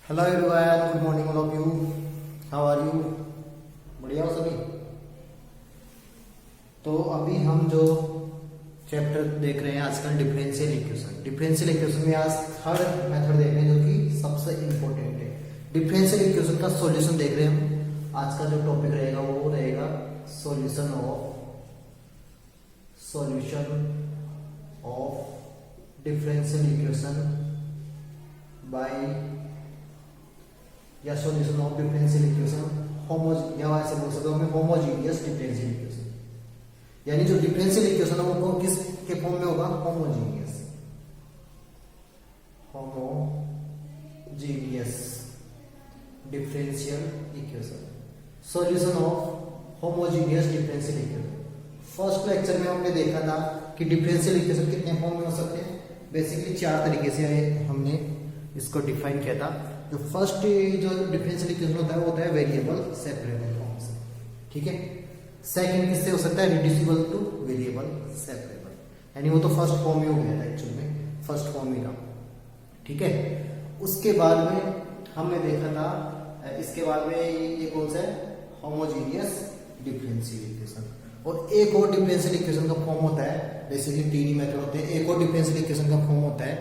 Hello everyone, good morning all of you. How are you? बढ़िया हो सभी? तो अभी हम जो चैप्टर देख रहे हैं आजकल, डिफरेंशियल इक्वेशन। डिफरेंशियल इक्वेशन में आज थर्ड मेथड देख रहे हैं जो कि सबसे इंपॉर्टेंट है। डिफरेंशियल इक्वेशन का सॉल्यूशन देख रहे हैं हम। आज का जो टॉपिक रहेगा वो रहेगा solution of differential equation by या सॉल्यूशन ऑफ डिफरेंशियल इक्वेशन या ऐसे बोल सकते हो हमें होमोजीनियस डिफरेंशियल इक्वेशन। यानी जो डिफरेंशियल इक्वेशन है वो किस के फॉर्म में होगा? Homogeneous differential equation. Solution of homogeneous differential equation. First lecture में हमने देखा था कि डिफरेंशियल इक्वेशन कितने फॉर्म में हो सकते हैं। बेसिकली चार तरीके से हमने इसको डिफाइन किया था। जो फर्स्ट जो डिफरेंशियल इक्वेशन होता है वो होता है वेरिएबल सेपरेबल फॉर्म से, ठीक है। सेकंड किससे हो सकता है? रिड्यूसिबल टू वेरिएबल सेपरेबल, यानी वो तो फर्स्ट फॉर्म ही हो गया था, एक्चुअल में फर्स्ट फॉर्म ही था, ठीक है। उसके बाद में हमने देखा था, इसके बाद में ये कौन सा है? Homogeneous differential equation. और एक और डिफरेंशियल इक्वेशन का फॉर्म होता है, बेसिकली तीन ही मेथड होते हैं। एक और डिफरेंशियल इक्वेशन का फॉर्म होता है,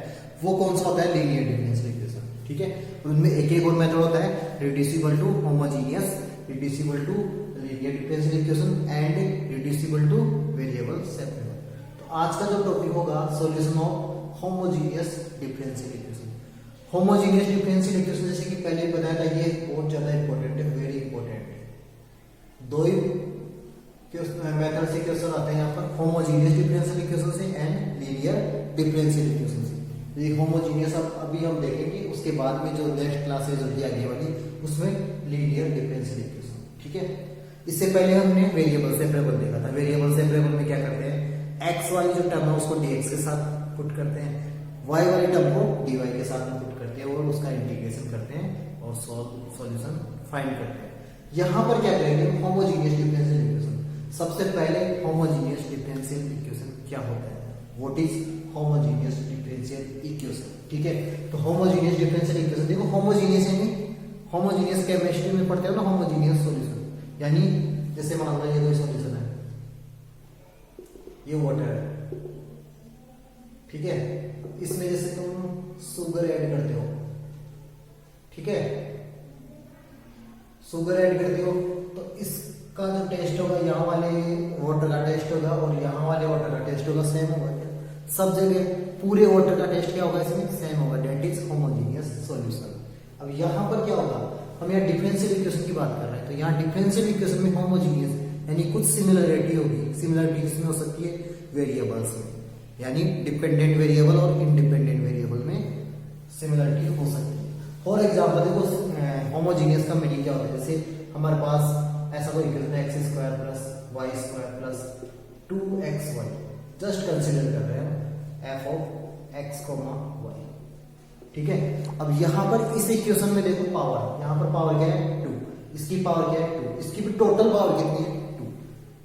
वो कौन सा होता है? लीनियर डिफरेंशियल इक्वेशन, ठीक है। उनमें एक और मेथड होता है, reducible to homogeneous, reducible to linear differential equation and reducible to variable separable. तो आज का जो टॉपिक होगा solution of homogeneous differential equation. Homogeneous differential equation जैसे कि पहले बताया था, ये बहुत ज्यादा इंपॉर्टेंट है, वेरी इंपॉर्टेंट। दो ही मेथड से क्वेश्चन आते हैं यहाँ पर, होमोजीनियस डिफरेंशियल इक्वेशन से एंड लीनियर डिफरेंशियल इक्वेशन से। ये होमोजीनियस अभी हम देखेंगे, उसके बाद में जो नेक्स्ट क्लासेज होगी आगे वाली उसमें लीनियर डिफरेंशियल इक्वेशन, ठीक है। इससे पहले हमने वेरिएबल सेपरेबल देखा था। वेरिएबल सेपरेबल में क्या करते हैं? एक्स वाली जो टर्म है उसको डीएक्स के साथ पुट करते हैं, वाई वाली टर्म को डीवाई के साथ में पुट करते हैं और उसका इंटीग्रेशन करते हैं और सॉल्यूशन फाइंड करते हैं। यहां पर क्या करेंगे? Homogeneous differential equation. सबसे पहले होमोजीनियस डिफरेंशियल इक्वेशन क्या होता है? What is homogeneous differential equation, ठीक है। तो होमोजीनियस डिफरेंशियल इक्वेशन देखो, होमोजीनियस यानी होमोजीनियस केमिस्ट्री में पढ़ते हो ना, होमोजीनियस सॉल्यूशन। यानी जैसे मान लो ये कोई सॉल्यूशन है, ये वाटर है, ठीक है। इसमें जैसे तुम शुगर ऐड करते हो, ठीक है, शुगर ऐड करते हो तो इसका जो टेस्ट होगा, यहाँ वाले वाटर का टेस्ट होगा और यहाँ वाले वाटर का टेस्ट होगा, सेम होगा। सब जगह पूरे वाटर का टेस्ट क्या होगा? इसमें सेम होगा, डेट इज होमोजीनियस सॉल्यूशन। अब यहाँ पर क्या होगा? हम यहाँ डिफरेंशियल इक्वेशन की बात कर रहे हैं, तो यहाँ डिफरेंशियल इक्वेशन में होमोजीनियस यानी कुछ सिमिलरिटी होगी। सिमिलरिटी किसमें हो सकती है? वेरिएबल्स में, यानी डिपेंडेंट वेरिएबल और इंडिपेंडेंट वेरिएबल में सिमिलरिटी हो सकती है। फॉर एग्जाम्पल देखो, होमोजीनियस का मीनिंग क्या होता है? जैसे हमारे पास ऐसा कोई इक्वेशन है, x square plus y square plus 2xy, just consider कर रहे हैं f of x comma y, ठीक है। अब यहां पर इस इक्वेशन में देखो पावर, यहां पर पावर क्या है? 2, इसकी पावर क्या है? 2, इसकी भी टोटल पावर कितनी है? 2,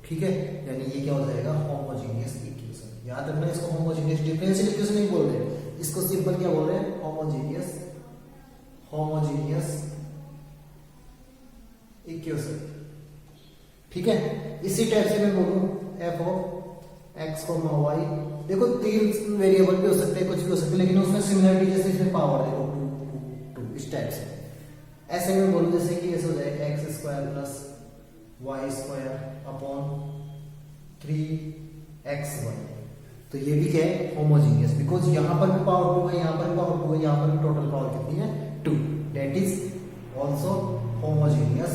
ठीक है। यानी ये क्या हो जाएगा? Homogeneous equation. याद रखना, इसको होमोजीनियस डिफरेंशियल इक्वेशन नहीं बोल रहे, इसको सिंपल क्या बोल रहे हैं? होमोजीनियस इक्वेशन, ठीक है। इसी टाइप से मैं बोलूं f of x comma y, देखो तीन वेरिएबल भी हो सकते हैं, कुछ भी हो सकते हैं, लेकिन उसमें सिमिलरिटी जैसे इसमें पावर देखो 2 इस टाइप से। ऐसे में बोलूं जैसे कि ऐसे हो जाएगा x square plus y square upon 3xy। तो ये भी क्या है? होमोजीनियस, बिकॉज यहां पर भी पावर 2 है, यहां पर भी पावर 2 है, यहां पर भी टोटल पावर कितनी है? 2, that is also homogeneous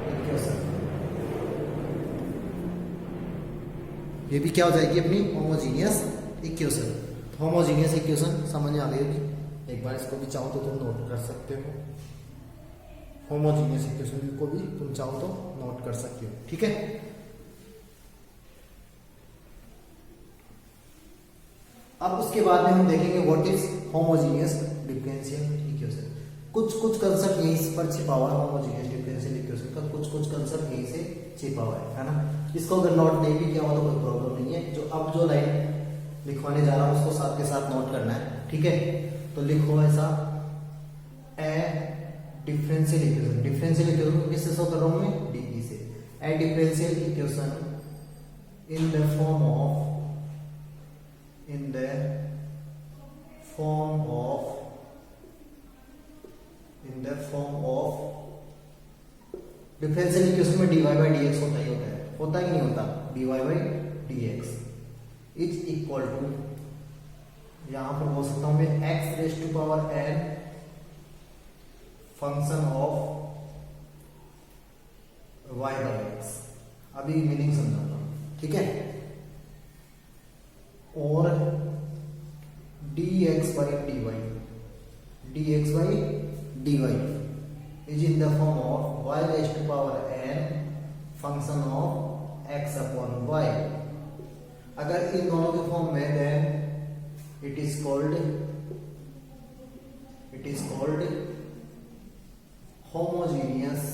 equation. ये भी क्या हो जाएगी? अपनी होमोजीनियस इक्वेशन। होमोजीनियस इक्वेशन समझ में आ गई होगी। एक बार इसको भी चाहो तो तुम नोट कर सकते हो, होमोजीनियस इक्वेशन को भी तुम चाहो तो नोट कर सकते हो, ठीक है। अब उसके बाद में हम देखेंगे what is homogeneous differential equation. कुछ कंसेप्ट यहीं पर छिपा हुआ है होमोजीनियस डिफरेंशियल इक्वेशन का, कुछ कंसेप्ट यहीं से छिपा हुआ है ना। इसको अगर नोट नहीं भी किया हुआ तो कोई प्रॉब्लम नहीं है। जो अब जो लाइन लिखवाने जा रहा हूं, उसको साथ के साथ नोट करना है, ठीक है। तो लिखो ऐसा, a differential equation, differential equation किससे सॉल्व कर रहा हूं मैं, डीई से। A differential equation in the form of differential equation में dy बाई dx होता ही होता है कि नहीं होता, dy by dx is equal to, यहां पर बोल सकता हूं मैं x raise to power n function of y by x। अभी मीनिंग समझाता हूं, ठीक है। और dx by dy is in the form of y raised to power n function of x upon y। अगर इन दोनों के फॉर्म में then it is called homogeneous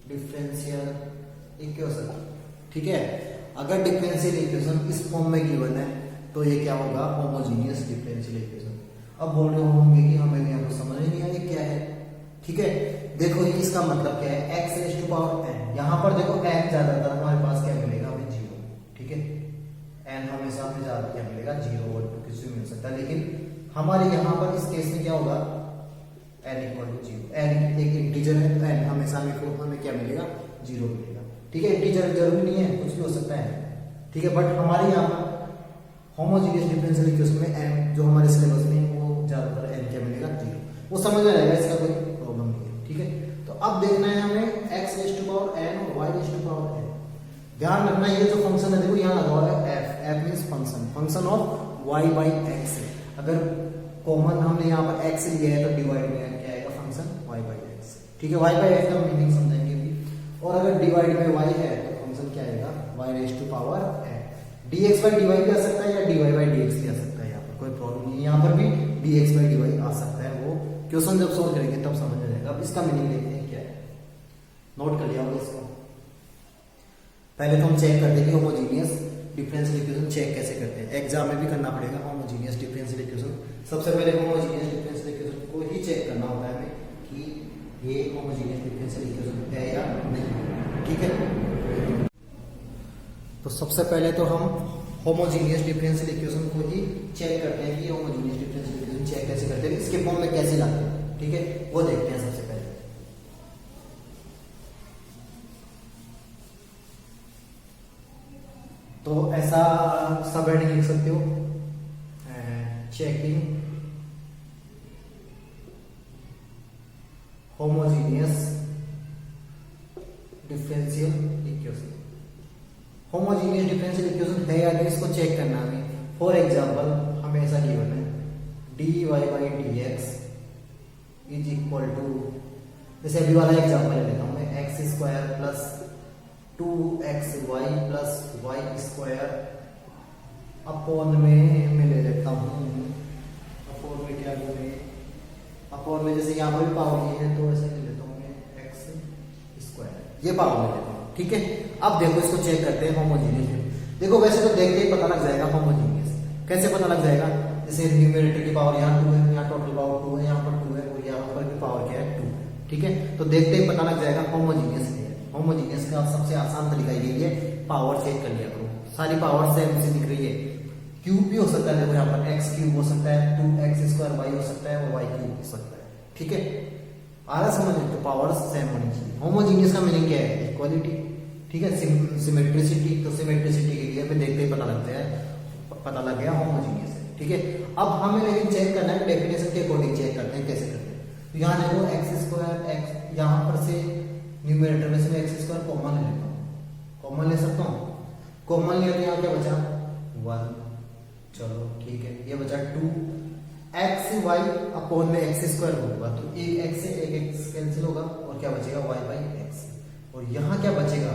differential equation, ठीक है। अगर डिफरेंशियल इक्वेशन इस फॉर्म में गिवन है तो ये क्या होगा, होमोजीनियस डिफरेंशियल इक्वेशन। अब बोल रहे होंगे कि हमें यहाँ पर समझ नहीं आया क्या है, ठीक है। देखो ये इसका मतलब क्या है, x raise to power n, यहाँ पर देखो n ज्यादातर हमारे पास क्या मिलेगा, हमें 0, ठीक है। n हमेशा हमें ज्यादा क्या मिलेगा, 0 और 2 किसी मिल सकता है, लेकिन हमारे यहाँ पर इस केस में क्या होगा, n इक्वल टू 0। n एक इंटीजर है तो n हमेशा हमें क्या मिलेगा, 0 मिलेगा, ठीक है। इंटीजर जरूरी नहीं है, कुछ भी हो सकता है, ठीक है। बट हमारे यहाँ पर होमोजीनियस डिफरेंशियल इक्वेशन में n जो हमारे सिलेबस में वो ज्यादातर n क्या मिलेगा, 0। वो समझ में आएगा, इसका कोई प्रॉब्लम नहीं है, ठीक है। तो अब देखना है हमें x raise to power n और y raise to power n। ध्यान रखना ये जो फंक्शन है, देखो यहाँ लगा हुआ है f means function of y by x। अगर कॉमन हमने यहाँ पर x लिया है तो डिवाइड में क्या आएगा, फंक्शन y बाई x, ठीक है। y बाई x का मीनिंग समझेंगे भी। और अगर डिवाइड में y है तो फंक्शन क्या आएगा, y raise to power n। dx by dy भी आ सकता है या dy बाई dx भी आ सकता है, यहाँ पर कोई प्रॉब्लम नहीं है। यहाँ पर भी dx बाई dy आ सकता है, वो क्वेश्चन जब सोल्व करेंगे तब समझ में जाएगा। अब इसका मीनिंग देखते हैं क्या है, नोट कर लिया होगा इसको। पहले तो हम चेक करते हैं कि होमोजीनियस डिफरेंशियल इक्वेशन चेक कैसे करते हैं, एग्जाम में भी करना पड़ेगा होमोजीनियस डिफरेंशियल इक्वेशन। सबसे पहले होमोजीनियस डिफरेंशियल इक्वेशन को ही चेक करना होता है हमें कि ये होमोजीनियस डिफरेंशियल इक्वेशन है या नहीं, ठीक है। तो सबसे पहले तो हम होमोजीनियस डिफरेंशियल इक्वेशन को ही चेक करते हैं कि होमोजीनियस डिफरेंशियल इक्वेशन चेक कैसे करते हैं, इसके फॉर्म में कैसे लाते हैं, ठीक है। वो देखते हैं सबसे पहले। तो ऐसा सब हेडिंग लिख सकते हो, checking homogeneous differential equation. Homogeneous differential equation है या नहीं इसको चेक करना है। फॉर एग्जांपल हमें ऐसा गिवन है dy by dx is equal to, जैसे अभी वाला एग्जांपल ले लेता हूं मैं, x square plus 2xy plus y square upon में मैं ले लेता हूं, अपॉन में क्या लूंगे, अपॉन में जैसे यहाँ पर भी पावर ये है तो ऐसे ले लेता हूं मैं एक्स स्क्वायर, ये पावर ले लेता हूं, ठीक है। अब देखो इसको चेक करते हैं होमोजीनियस। देखो वैसे तो देखते ही पता लग जाएगा होमोजीनियस, कैसे पता लग जाएगा, जैसे न्यूमरेटर की पावर यहाँ 2 है, यहाँ टोटल पावर 2 है, यहाँ पर 2 है और यहाँ पर भी पावर क्या है 2 है, ठीक है। तो देखते ही पता लग जाएगा होमोजीनियस है। होमोजीनियस का सबसे आसान तरीका यही है, पावर चेक कर लिया करो, सारी पावर सेम से दिख रही है। क्यूब भी हो सकता है, देखो यहाँ पर एक्स क्यूब हो सकता है, 2x स्क्वायर वाई हो सकता है और वाई क्यूब हो सकता है, ठीक है। आ रहा समझ, तो पावर सेम होनी चाहिए। होमोजीनियस का मीनिंग क्या है, इक्वालिटी, ठीक है। सिमेट्रिसिटी, तो सिमेट्रिसिटी के लिए हमें देखते ही पता लगता है, पता लग गया होमोजीनियस है, ठीक है। अब हमें लेकिन चेक करना है, डेफिनेशन के अकॉर्डिंग चेक करते हैं, कैसे करते हैं। तो यहाँ देखो एक्स स्क्वायर, एक्स यहाँ पर से न्यूमरेटर में से मैं एक्स स्क्वायर कॉमन ले लेता हूँ, कॉमन ले सकता हूँ, कॉमन लिया तो यहाँ क्या बचा 1, चलो ठीक है। ये बचा 2 वाई अपॉन में एक्स स्क्वायर होगा, तो एक एक्स से एक एक्स कैंसिल होगा और क्या बचेगा वाई बाई एक्स, और यहाँ क्या बचेगा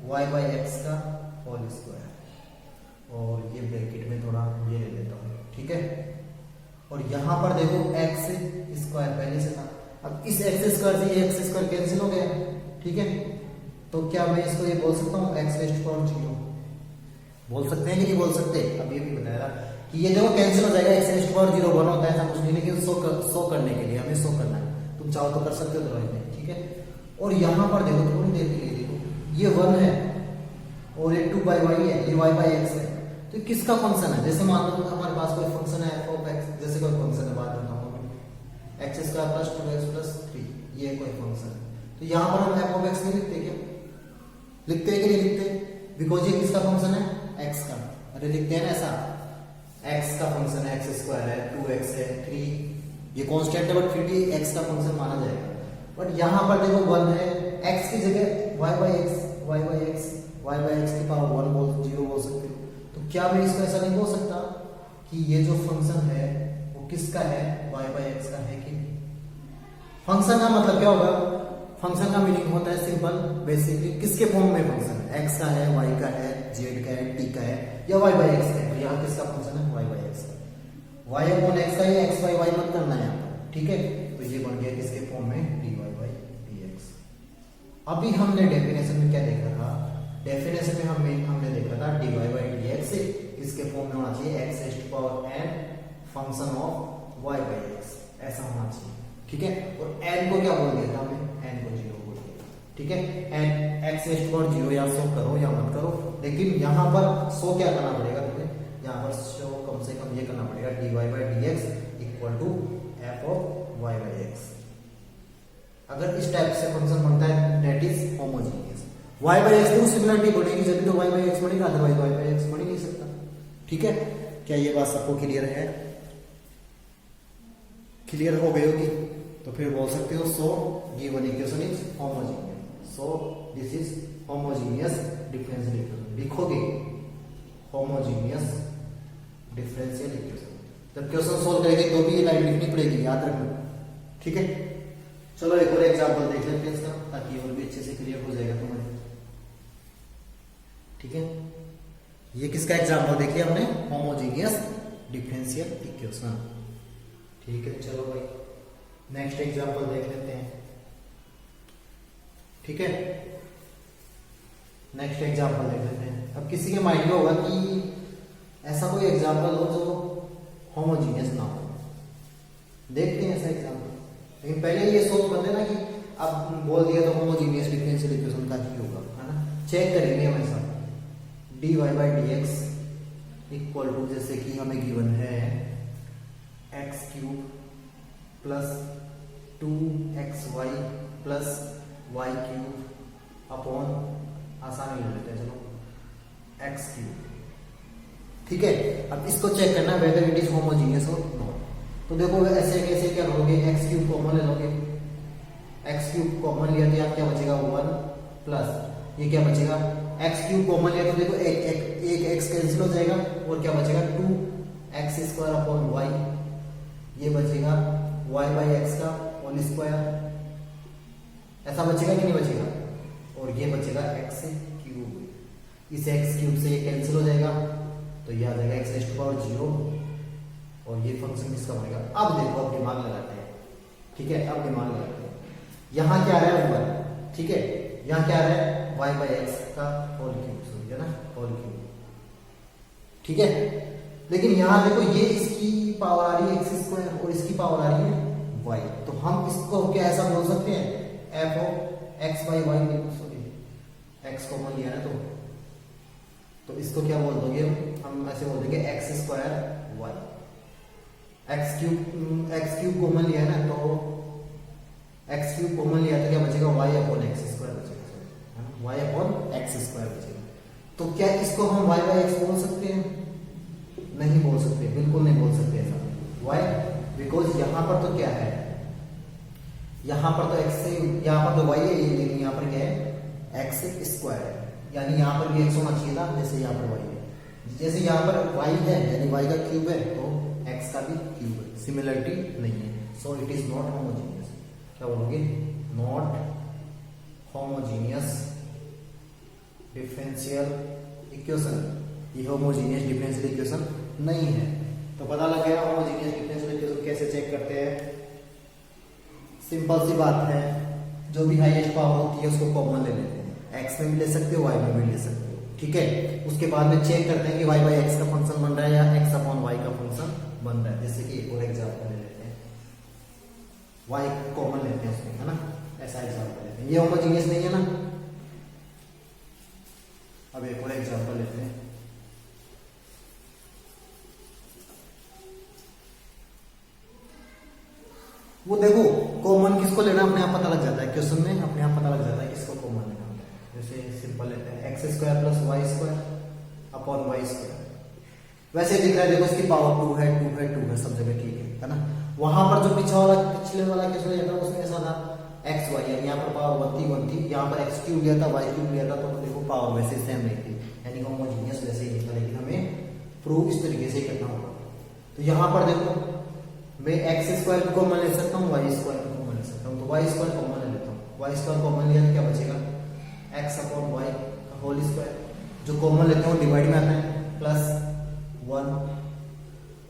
वाई बाई एक्स का होल स्क्वायर, और ये ब्रैकेट में थोड़ा ये ले लेता हूँ, ठीक है। और यहाँ पर देखो एक्स स्क्वायर पहले से था, अब इस एक्स स्क्वायर से ये एक्स स्क्वायर कैंसिल हो गया, ठीक है। तो क्या मैं इसको ये बोल सकता हूँ एक्स रेस्ट पावर 0? बोल सकते हैं कि नहीं बोल सकते? अब ये भी बताया कि ये देखो कैंसिल हो जाएगा, एक्स रेस्ट पावर 0 1 होता है ऐसा कुछ नहीं, लेकिन शो करने के लिए हमें शो करना है। तुम चाहो तो कर सकते हो ड्राइंग में, ठीक है। और यहाँ पर देखो थोड़ी देर के लिए देखो, ये 1 है और ये 2 बाई वाई है, ये वाई बाई एक्स है। तो किसका फंक्शन है? जैसे मान लो हमारे पास कोई फंक्शन है एफ ऑफ एक्स, जैसे कोई फंक्शन है, बात करता हूँ x square plus 2x plus 3, ये कोई फंक्शन है। तो यहाँ पर हम एफ ऑफ एक्स नहीं लिखते क्या? लिखते हैं कि नहीं लिखते? बिकॉज ये किसका फंक्शन है? एक्स का। अरे लिखते हैं ना ऐसा, एक्स का फंक्शन है, एक्स स्क्वायर है, 2x है, 3 ये कांस्टेंट है, बट फिर भी एक्स का फंक्शन माना जाएगा। बट यहाँ पर देखो 1 है, एक्स की जगह y by x, y by x, y by x की पावर 1 बोल 0 बोल सकते हो। तो क्या मैं इसको ऐसा नहीं बोल सकता कि ये जो फंक्शन है वो किसका है? वाई बाई एक्स का है कि नहीं? फंक्शन का मतलब क्या होगा? फंक्शन का मीनिंग होता है सिंपल, बेसिकली किसके फॉर्म में फंक्शन है? एक्स का है, वाई का है, जेड का है, टी का है, या वाई बाई एक्स का है। तो यहाँ किसका फंक्शन है? वाई बाई एक्स का। वाई अपॉन एक्स का, या एक्स बाई वाई मत करना है यहाँ पर, ठीक है। तो ये बन गया किसके फॉर्म में? D y by d x. अभी हमने डेफिनेशन में क्या देखा था? डेफिनेशन में हमने देखा था d y by d x इसके फॉर्म में होना चाहिए x raised power n function of y by x, ऐसा होना चाहिए, ठीक है। और एन को क्या बोल दिया था हमने? एन को 0 बोल दिया, ठीक है। एन एक्स रेस्ट पावर 0 या शो करो या मत करो, लेकिन यहाँ पर शो क्या करना पड़ेगा तुम्हें? यहाँ पर शो कम से कम ये करना पड़ेगा d y by d x equal to f of y by x. अगर इस टाइप से फंक्शन बनता है that is homogeneous. Y by x तो सिमिलरिटी बढ़ेगी जब तो वाई बाई एक्स बनेगा, अदरवाइज वाई बाई एक्स बन ही नहीं सकता, ठीक है। क्या ये बात सबको क्लियर है? क्लियर हो गई होगी तो फिर बोल सकते हो so given equation is homogeneous, so this is homogeneous differential equation. लिखोगे होमोजीनियस डिफरेंशियल इक्वेशन, जब क्वेश्चन सोल्व करेंगे तो भी ये लाइन लिखनी पड़ेगी, याद रखना, ठीक है। चलो एक और एग्जांपल देख लेते हैं इसका, ताकि और भी अच्छे से क्लियर हो जाएगा तुम्हारे, ठीक है। ये किसका एग्जांपल देख लिया हमने? होमोजीनियस डिफरेंशियल इक्वेशन, ठीक है। चलो भाई नेक्स्ट एग्जांपल देख लेते हैं, ठीक है। नेक्स्ट एग्जांपल देख लेते हैं। अब किसी के माइंड में होगा कि ऐसा कोई एग्जांपल हो जो होमोजीनियस ना हो, देखते हैं ऐसा एग्जांपल। लेकिन पहले ये सोच कर लेना कि अब बोल दिया तो होमोजीनियस डिफरेंशियल इक्वेशन का ही होगा, है ना। चेक करेंगे हमेशा d y by d x equal to, जैसे कि हमें गिवन है x cube plus 2xy plus y cube upon, आसानी ले लेते हैं चलो, एक्स क्यूब, ठीक है। अब इसको चेक करना वेदर इट इज होमोजीनियस और नॉट। तो देखो ऐसे कैसे क्या करोगे? एक्स क्यूब कॉमन ले लोगे, एक्स क्यूब कॉमन लिया तो यहाँ क्या बचेगा? 1 प्लस ये क्या बचेगा? एक्स क्यूब कॉमन लिया तो देखो एक एक्स कैंसिल हो जाएगा और क्या बचेगा? 2x स्क्वायर अपॉन वाई, ये बचेगा वाई बाई एक्स का होल स्क्वायर, ऐसा बचेगा कि नहीं बचेगा? और ये बचेगा एक्स क्यूब, इस एक्स क्यूब से ये कैंसिल हो जाएगा तो ये आ जाएगा एक्स रेस्ट पावर 0 और ये फंक्शन किसका बनेगा? अब देखो, अब दिमाग लगाते हैं, ठीक है। अब दिमाग लगाते हैं, यहाँ क्या आ रहा है? 1, ठीक है। यहाँ क्या आ रहा है? वाई बाई एक्स का होल क्यूब, समझे ना, होल क्यूब, ठीक है। लेकिन यहाँ देखो ये इसकी पावर आ रही है एक्स स्क्वायर और इसकी पावर आ रही है वाई, तो हम इसको क्या ऐसा बोल सकते हैं? F of x by y, sorry x common लिया ना तो इसको क्या बोल दोगे? हम ऐसे बोल देंगे x square y, x cube common लिया है ना, तो एक्स क्यूब कॉमन लिया तो क्या बचेगा? वाई अपॉन एक्स स्क्वायर बचेगा, वाई अपॉन एक्स स्क्वायर बचेगा। तो क्या इसको हम वाई बाई एक्स बोल सकते हैं? नहीं बोल सकते, बिल्कुल नहीं बोल सकते ऐसा। वाई? बिकॉज यहाँ पर तो क्या है, यहाँ पर तो एक्स से, यहाँ पर तो वाई है, लेकिन यहाँ पर क्या है? एक्स स्क्वायर है, यानी यहाँ पर भी एक्स होना चाहिए था, जैसे यहाँ पर वाई है। जैसे यहाँ पर वाई है यानी वाई का क्यूब है, तो एक्स का भी क्यूब है, सिमिलरिटी नहीं है, so it is not homogeneous. क्या बोलोगे? नॉट होमोजीनियस डिफरेंशियल इक्वेशन, ये होमोजीनियस डिफरेंशियल इक्वेशन नहीं है। तो पता लग गया होमोजीनियस डिफरेंशियल इक्वेशन कैसे चेक करते हैं। सिंपल सी बात है, जो भी हाईएस्ट पावर होती है उसको कॉमन ले लेते हैं। एक्स में भी ले सकते हो, वाई में भी ले सकते हो, ठीक है। उसके बाद में चेक करते हैं कि वाई बाई एक्स का फंक्शन बन रहा है या एक्स अपॉन वाई का फंक्शन बन रहा है। जैसे कि एक और एग्जाम्पल ले लेते हैं, वाई कॉमन लेते हैं उसमें, है ना, ऐसा एग्जाम्पल लेते हैं। ये होमोजीनियस नहीं है ना। अब एक और एग्जाम्पल लेते हैं, वो देखो कॉमन किसको लेना अपने आप पता लग जाता है, क्वेश्चन में अपने आप पता लग जाता है किसको कॉमन लेना होता है। जैसे सिंपल लेते हैं x square plus y square upon y square. वैसे दिख रहा है देखो इसकी पावर 2 है, 2 है, 2 है, सब जगह ठीक है ना। वहां पर जो पिछले वाला केस लिया था उसमें ऐसा था एक्स वाई, यानी यहाँ पर पावर 1 थी, यहाँ पर एक्स क्यूब लिया था, वाई क्यूब लिया था, तो देखो पावर वैसे सेम नहीं थी, यानी होमोजीनियस वैसे ही था। लेकिन हमें प्रूव इस तरीके से करना होगा। तो यहाँ पर देखो मैं एक्स स्क्वायर को कॉमन ले सकता हूँ, वाई स्क्वायर को कॉमन ले सकता हूँ, तो वाई स्क्वायर कॉमन ले लेता हूँ। वाई स्क्वायर कॉमन लिया तो क्या बचेगा, एक्स अपॉन वाई का होल स्क्वायर, जो कॉमन लेते हैं वो डिवाइड में आता है, प्लस 1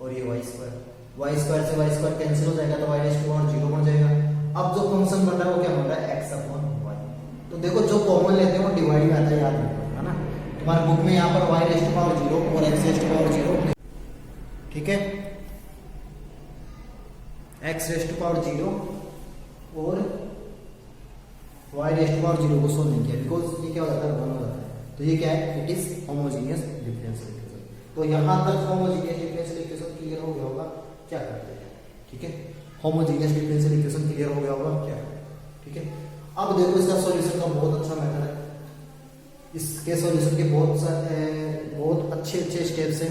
और ये वाई स्क्वायर। वाई स्क्वायर से वाई स्क्वायर कैंसिल हो जाएगा, तो वाई रेज़ टू पावर 0 बन जाएगा। अब जो फंक्शन बन रहा है वो क्या बन रहा है, एक्स अपॉन वाई। तो देखो जो कॉमन लेते हैं वो डिवाइड में आता है, याद रखो, है ना। तुम्हारे बुक में यहाँ पर वाई रेज़ टू पावर 0 और एक्स रेज़ टू पावर 0, ठीक है, एक्स रेज़ टू पावर 0 और वाई रेज़ टू पावर 0 को सोल्व नहीं किया, बिकॉज ये क्या हो जाता है, 1 हो जाता है। तो ये क्या है, it is homogeneous differential equation. तो यहां तक होमोजीनियस डिफरेंशियल इक्वेशन क्लियर हो गया होगा, क्या करते हैं, ठीक है। होमोजीनियस डिफरेंशियल इक्वेशन क्लियर हो गया होगा, क्या, ठीक है। अब देखो इसका सॉल्यूशन का बहुत अच्छा मेथड है, इसके सॉल्यूशन के बहुत अच्छे स्टेप्स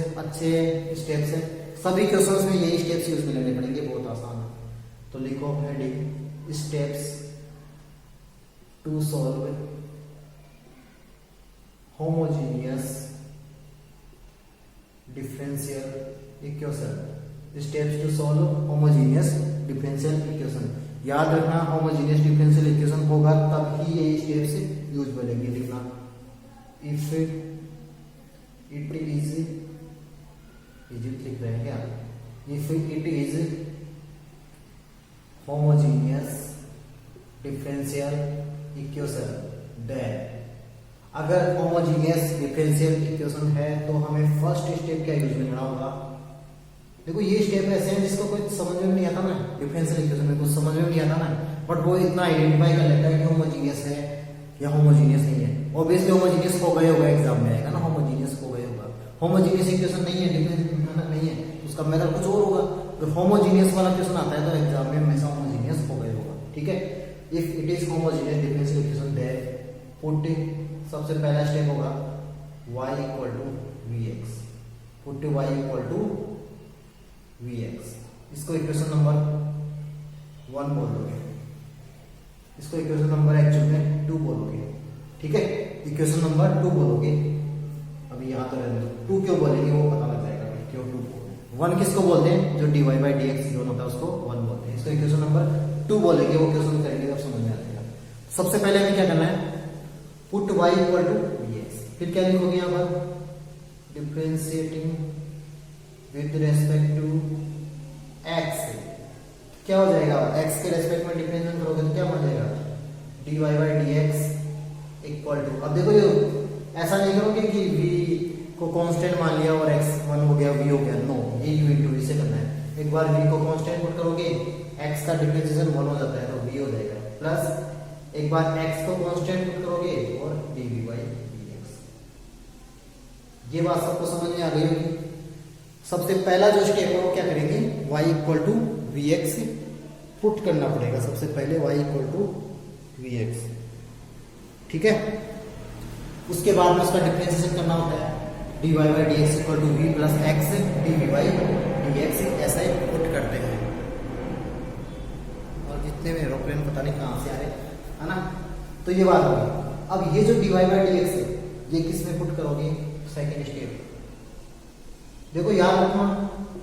हैं, सभी क्वेश्चंस में यही स्टेप्स यूज में लेने पड़ेंगे, बहुत आसान है। तो लिखो heading steps to solve homogeneous differential equation. Steps to solve homogeneous differential equation. याद रखना होमोजीनियस डिफरेंशियल इक्वेशन होगा तब ही ये स्टेप्स यूज बनेंगे। लिखना इफ इट इज लिख रहे हैं क्या, if it is homogeneous differential equation then, अगर होमोजीनियस डिफरेंशियल इक्वेशन है तो हमें फर्स्ट स्टेप क्या यूज में लेना होगा। देखो ये स्टेप ऐसे हैं जिसको कोई समझ में नहीं आता ना, डिफरेंशियल इक्वेशन में कुछ समझ में नहीं आता ना, बट वो इतना आइडेंटिफाई कर लेता है कि होमोजीनियस है या होमोजीनियस नहीं है। ऑब्वियसली होमोजीनियस हो गए होगा, एग्जाम में आएगा ना, होमोजीनियस हो गए होगा। होमोजीनियस इक्वेशन नहीं है, डिफरेंशियल नहीं है, उसका मेथड कुछ और होगा। तो होमोजीनियस वाला क्वेश्चन आता है तो एग्जाम में हमेशा होमोजीनियस हो गए होगा, ठीक है। If it is homogeneous differential equation then put, सबसे पहला स्टेप होगा y equal to v x, put y equal to v x. इसको इक्वेशन नंबर 1 बोल दोगे, इसको इक्वेशन नंबर एक्चुअल में 2 बोलोगे, ठीक है। इक्वेशन नंबर 2 बोलोगे, अभी यहाँ तो रहने दो, 2 क्यों बोलेंगे वो पता लग जाएगा क्यों 2 बोलेंगे। 1 किसको बोलते हैं, जो dy बाई dx जो होता है उसको 1 बोलते हैं। इसको इक्वेशन नंबर 2 बोलेंगे, वो क्वेश्चन करेंगे तब समझ में आ जाएगा। सबसे पहले हमें क्या करना है, put y equal to v x, फिर क्या लिखोगे यहाँ पर, differentiating with respect to x, क्या हो जाएगा, x के रेस्पेक्ट में डिफरेंशिएट करोगे तो क्या बन जाएगा, dy by dx equal to, अब देखो ये ऐसा नहीं करोगे कि v को कांस्टेंट मान लिया और x 1 हो गया v हो गया, नो, ये u इंटू v से करना है। एक बार v को कांस्टेंट पुट करोगे, x का डिफरेंशिएशन 1 हो जाता है तो v हो जाएगा, प्लस एक बार x को कांस्टेंट पुट करोगे और dv बाई dx। ये बात सबको समझ में आ गई होगी। सबसे पहला जो स्टेप है वो क्या करेंगे, y equal to v x put करना पड़ेगा सबसे पहले, y equal to v x, ठीक है। उसके बाद में उसका डिफरेंशिएशन करना होता है, dy by dx equal to v plus x dv by dx, ऐसा ही पुट करते हैं। और जितने में एरोप्लेन पता नहीं कहाँ से आ रहे है ना, तो ये बात होगी। अब ये जो dy बाई dx है ये किस में पुट करोगे, सेकेंड स्टेप। देखो याद रखना,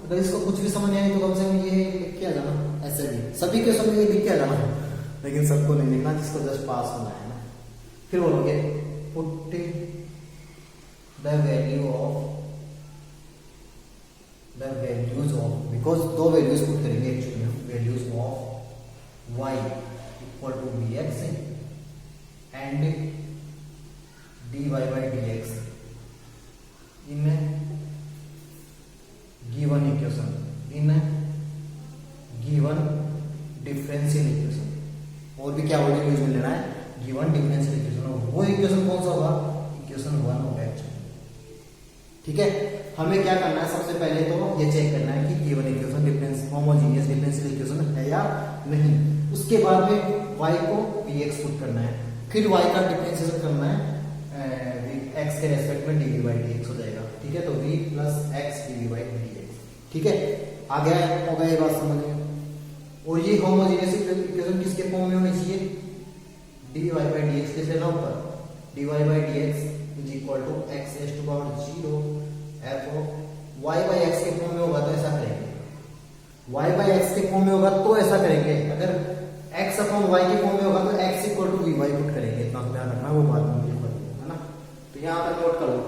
अगर इसको कुछ भी समझ नहीं आई तो कम से कम ये लिख के आ जाना, ऐसे भी सभी के समझ लिख के आ जाना, लेकिन सबको नहीं लिखना, जिसको जस्ट पास होना है ना। फिर बोलोगे put the values of, because 2 values put करेंगे एक्चुअली हम, values of y equal to v x and dy by d x in given equation in given differential equation. और भी क्या वर्ड यूज में लेना है, गिवन डिफरेंशियल इक्वेशन। वो equation कौन सा होगा, इक्वेशन 1 होगा एक्चुअली। ठीक है, हमें क्या करना है, सबसे पहले तो ये चेक करना है कि given equation difference homogeneous differential equation है या नहीं। उसके बाद में y को px पुट करना है, फिर y का डिफरेंशिएशन करना है x के रेस्पेक्ट में dv बाई dx हो जाएगा। ठीक है, तो v plus x dv by dx। ठीक है, आ गया होगा ये बात समझ में। और ये होमोजेनियस इक्वेशन किसके फॉर्म में होनी चाहिए, dy बाई dx किस लेना ऊपर, dy by dx is equal to x raise to power 0 f of y by x के फॉर्म में होगा तो ऐसा करेंगे, y बाई x के फॉर्म में होगा तो ऐसा करेंगे, अगर x अपॉन y के फॉर्म में होगा तो x equal to vy put करेंगे। इतना ध्यान रखना, वो बाद में लिखवा दूंगा, है ना। तो यहाँ पर नोट कर लो।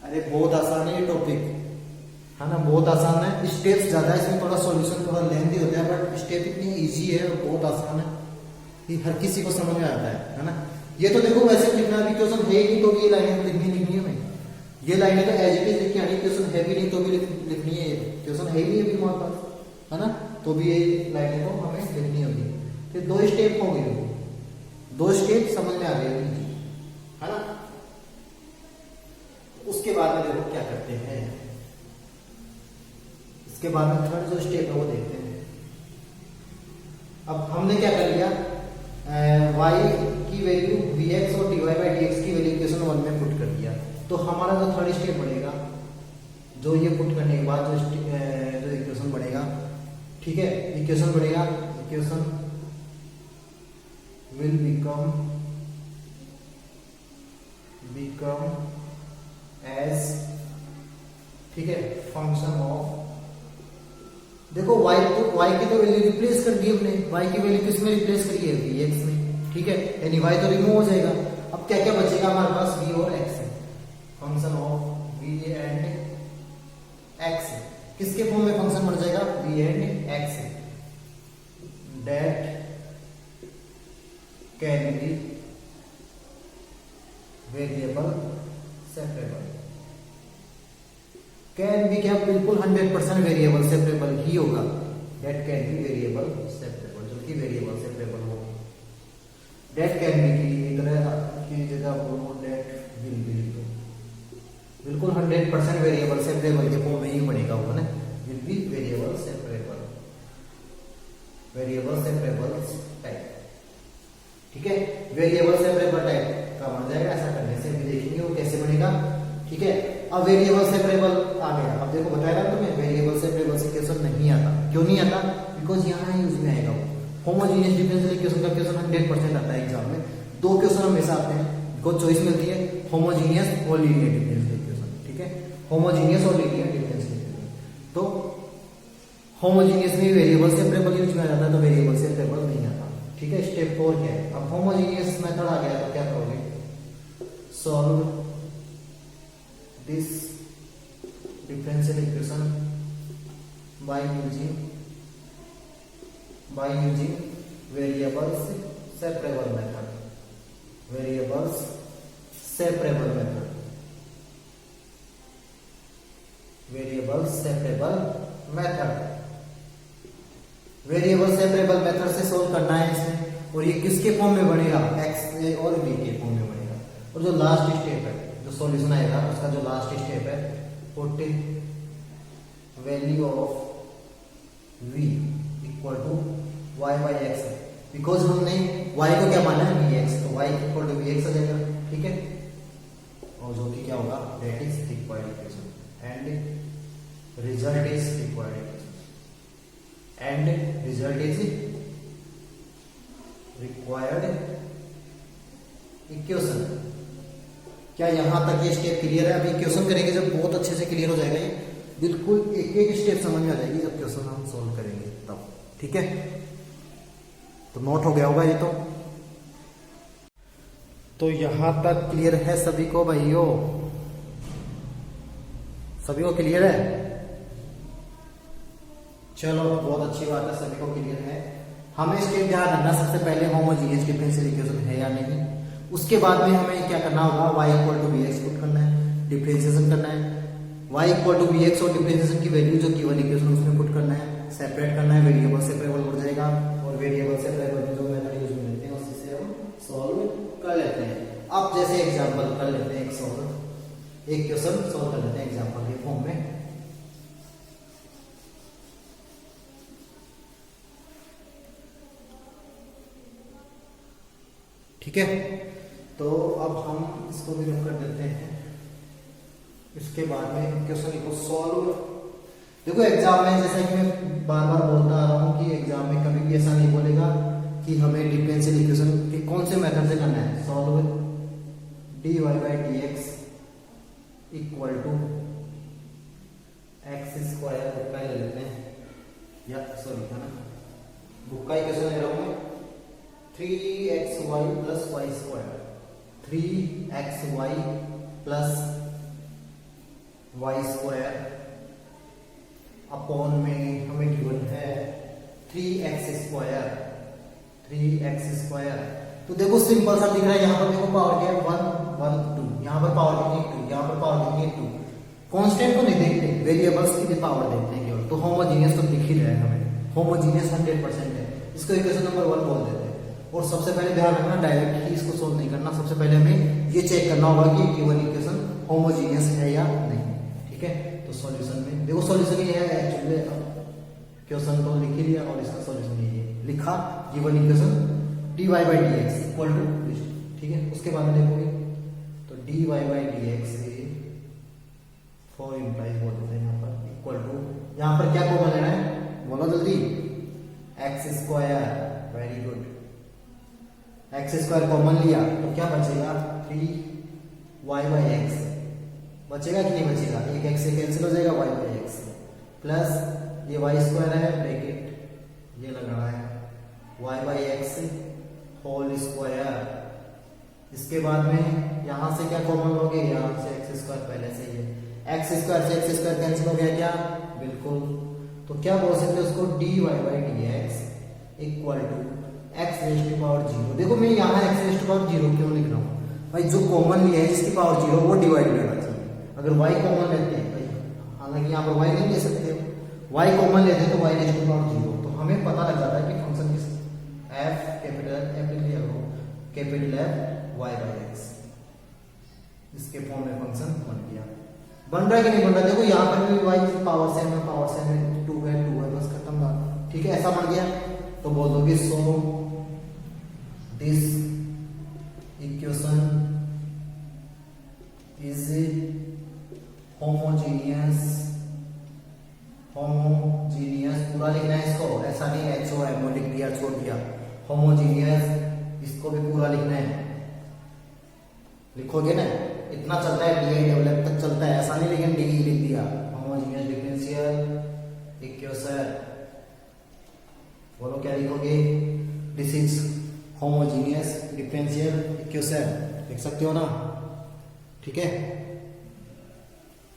अरे बहुत आसान है ये टॉपिक, है ना, बहुत आसान है। स्टेप्स ज्यादा है इसमें, थोड़ा सॉल्यूशन थोड़ा लेंथी होता है, बट स्टेप इतनी इजी है और बहुत आसान है कि हर किसी को समझ में आता है ना। ये तो देखो वैसे लिखना भी क्वेश्चन है ही नहीं तो भी ये लाइनें लिखनी है हमें, ये लाइनें तो एज इट इज लिख के आनी, क्वेश्चन है भी नहीं तो भी लिखनी है, क्वेश्चन है ही नहीं अभी हमारे पास, है ना, तो भी ये लाइनें तो हमें लिखनी होगी। फिर 2 स्टेप हो गई, 2 स्टेप समझ में आ गए, है ना। उसके बाद में देखो क्या करते हैं, इसके बाद में थर्ड जो स्टेप है वो देखते हैं। अब हमने क्या कर लिया, y की वैल्यू vx और dy बाई dx की वैल्यू इक्वेशन 1 में पुट कर दिया। तो हमारा जो थर्ड स्टेप बढ़ेगा, जो ये पुट करने के बाद जो इक्वेशन बढ़ेगा, ठीक है, इक्वेशन बढ़ेगा, इक्वेशन विल बिकम एज, ठीक है, फंक्शन ऑफ, देखो y की तो वैल्यू रिप्लेस कर दी हमने, y की वैल्यू किस में रिप्लेस करी है, vx में। ठीक है, यानी y तो रिमूव हो जाएगा। अब क्या क्या बचेगा हमारे पास, v और x है, function of v and x। किसके फॉर्म में फंक्शन बन जाएगा, v and x, that can be variable separable. Can be क्या, बिल्कुल 100% वेरिएबल सेपरेबल ही होगा, that can be variable separable, जो कि वेरिएबल सेपरेबल हो। दैट कैन बी की तरह की जगह बोलो दैट विल बी, बिल्कुल 100% वेरिएबल सेपरेबल के फॉर्म में ही बनेगा होगा ना, will be variable separable, variable separable type. ठीक है, वेरिएबल सेपरेबल टाइप का बन जाएगा। ऐसा करने से भी देखेंगे वो कैसे बनेगा। ठीक है, अब वेरिएबल सेपरेबल आ गया। अब देखो बताया ना तुम्हें, वेरिएबल सेपरेबल से क्वेश्चन नहीं आता, क्यों नहीं आता, बिकॉज यहाँ यूज में आएगा वो। होमोजेनियस डिफरेंशियल इक्वेशन का क्वेश्चन 100% आता है एग्जाम में। 2 क्वेश्चन हमेशा आते हैं, बिकॉज चॉइस मिलती है होमोजेनियस और लीनियर डिफरेंशियल इक्वेशन। ठीक है, होमोजेनियस और लीनियर डिफरेंशियल इक्वेशन, तो होमोजेनियस में वेरिएबल सेपरेबल यूज में आ जाता है, तो वेरिएबल सेपरेबल नहीं आता। ठीक है, स्टेप 4 क्या है, अब होमोजेनियस मेथड आ गया तो क्या करोगे, solve this differential equation by using variables separable method, variables separable method, variable separable method, variable separable method से सोल्व करना है इसमें। और ये किसके फॉर्म में बनेगा, x और v के फॉर्म में बनेगा। और जो लास्ट स्टेप है, जो सॉल्यूशन आएगा उसका जो लास्ट स्टेप है, put value of v equal to y by x है, बिकॉज हमने y को क्या माना है, vx, तो y इक्वल टू vx आ जाएगा। ठीक है, और जो कि क्या होगा, that is required equation and result is required equation and result is required equation. क्या यहां तक ये स्टेप क्लियर है? अभी क्वेश्चन करेंगे जब बहुत अच्छे से क्लियर हो जाएगा ये, बिल्कुल एक एक स्टेप समझ में आ जाएगी जब क्वेश्चन हम सॉल्व करेंगे तब। ठीक है, तो नोट हो गया होगा ये तो यहां तक क्लियर है सभी को भाइयों, सभी को क्लियर है? चलो बहुत अच्छी बात है, सभी को क्लियर है। हमें स्टेप ध्यान रखना, सबसे पहले होमोजेनियस डिफरेंशियल इक्वेशन है या नहीं, उसके बाद में हमें क्या करना होगा, y equal to bx put करना है, डिफरेंशिएशन करना है, y इक्वल टू bx और डिफरेंशिएशन की वैल्यू जो गिवन इक्वेशन उसमें पुट करना है, सेपरेट करना है, वेरिएबल सेपरेबल हो जाएगा और वेरिएबल सेपरेबल जो मेथड यूज में लेते हैं उसी से हम सॉल्व कर लेते हैं। अब जैसे एग्जांपल कर लेते हैं, एक क्वेश्चन सॉल्व कर लेते हैं एग्जांपल के फॉर्म में। ठीक है, तो अब हम इसको भी रख कर देते हैं। इसके बाद में क्वेश्चन को सॉल्व, देखो एग्जाम में जैसा कि मैं बार बार बोलता आ रहा हूं कि एग्जाम में कभी भी ऐसा नहीं बोलेगा कि हमें डिफरेंशियल इक्वेशन के कौन से मेथड से करना है। Solve dy by dx equal to x square, book का ले लेते हैं, या सॉरी है ना, बुक का इक्वेशन ले रहा हूं मैं, 3xy plus y square, 3xy plus y square upon में हमें गिवन है 3x स्क्वायर, 3x स्क्वायर। तो देखो सिंपल सा दिख रहा है, यहाँ पर देखो पावर क्या है 1 1 2, यहाँ पर पावर कितनी 2, यहाँ पर पावर कितनी 2। कांस्टेंट को नहीं देखते, वेरिएबल्स की भी पावर देखते हैं केवल। तो होमोजीनियस तो दिख ही रहा है हमें, होमोजीनियस 100% है, इसको इक्वेशन नंबर 1 बोल देते हैं। और सबसे पहले ध्यान रखना, डायरेक्ट ही इसको सोल्व नहीं करना, सबसे पहले हमें ये चेक करना होगा कि गिवन इक्वेशन होमोजीनियस है या नहीं। ठीक है, तो सॉल्यूशन में देखो सॉल्यूशन ये है, एक्चुअली क्वेश्चन तो लिख ही लिया और इसका सॉल्यूशन ये लिखा, given equation dy by dx equal to, ठीक है। उसके बाद में देखोगे तो dy by dx for implies बोल देते हैं यहाँ पर, इक्वल टू, यहाँ पर क्या कॉमन लेना है बोलो जल्दी, x square, very good, x square common लिया तो क्या बचेगा 3y बाई एक्स, बचेगा कि नहीं बचेगा, एक एक्स से कैंसिल हो जाएगा, y बाई एक्स प्लस ये y स्क्वायर है, ब्रैकेट ये लगाना है, y by x whole square. इसके बाद में यहां से क्या कॉमन लोगे, यहां से एक्स स्क्वायर पहले से ही है, एक्स स्क्वायर से एक्स स्क्वायर कैंसिल हो गया क्या, बिल्कुल। तो क्या बोल सकते हैं उसको, dy by dx equal to x raise to power 0। देखो मैं यहाँ एक्स रेज टू पावर 0 क्यों लिख रहा हूँ भाई, जो कॉमन लिया है जिसकी पावर 0 वो डिवाइड करना चाहिए। अगर y कॉमन लेते हैं भाई, हालांकि यहाँ पर y नहीं ले सकते, y कॉमन लेते हैं तो y रेज टू पावर 0, तो हमें पता लग जाता है कि फंक्शन किस f capital F y by x, इसके फॉर्म में फंक्शन बन गया। बन रहा है कि नहीं बन रहा, देखो यहाँ पर भी y पावर से में 2 है, बस खत्म बात। ठीक है, ऐसा बन गया तो बोल दोगे so this equation is homogeneous, पूरा लिखना है इसको, ऐसा नहीं HOMO लिख दिया छोड़ दिया, होमोजीनियस इसको भी पूरा लिखना है, लिखोगे ना, इतना चलता है DI डेवलप तक चलता है, ऐसा नहीं लेकिन DE लिख दिया, होमोजीनियस डिफरेंशियल इक्वेशन, बोलो क्या लिखोगे, this is homogeneous differential equation, लिख सकते हो ना। ठीक है,